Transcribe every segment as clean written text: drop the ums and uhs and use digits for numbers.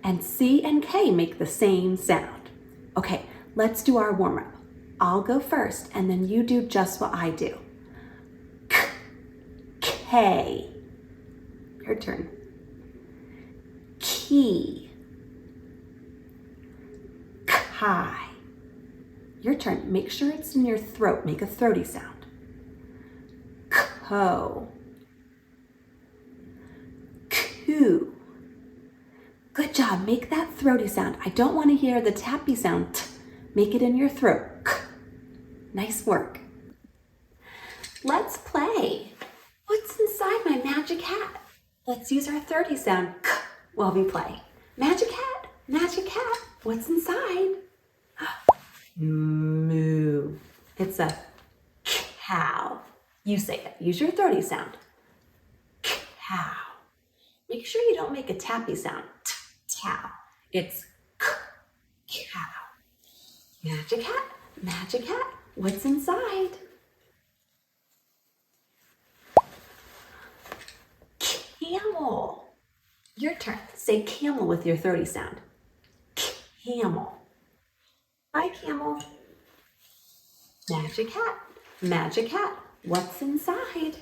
And C and K make the same sound. Okay, let's do our warm-up. I'll go first, and then you do just what I do. K, K. Your turn. Key. Kai. Your turn. Make sure it's in your throat. Make a throaty sound. Co. Coo. Good job. Make that throaty sound. I don't want to hear the tappy sound. T. Make it in your throat. K. Nice work. Let's play. What's inside my magic hat? Let's use our throaty sound K while we play. Magic hat, what's inside? Moo. It's a cow. You say it. Use your throaty sound. Cow. Make sure you don't make a tappy sound. Cow. It's cow. Magic hat, what's inside? Camel. Your turn. Say camel with your throaty sound. Camel. Hi, camel. Magic hat, what's inside?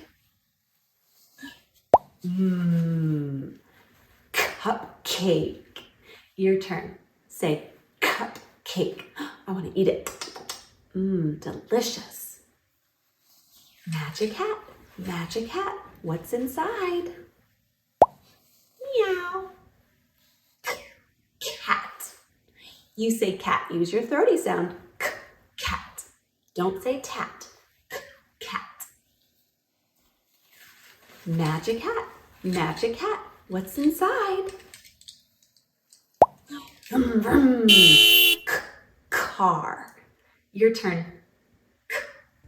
Cupcake. Your turn. Say cupcake. I want to eat it. Delicious. Magic hat, what's inside? Meow. Cat. You say cat. Use your throaty sound. Cat. Don't say tat. Cat. Magic hat, what's inside? Vroom, vroom. Car. Your turn.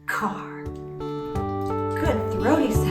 Car. Good throaty sound.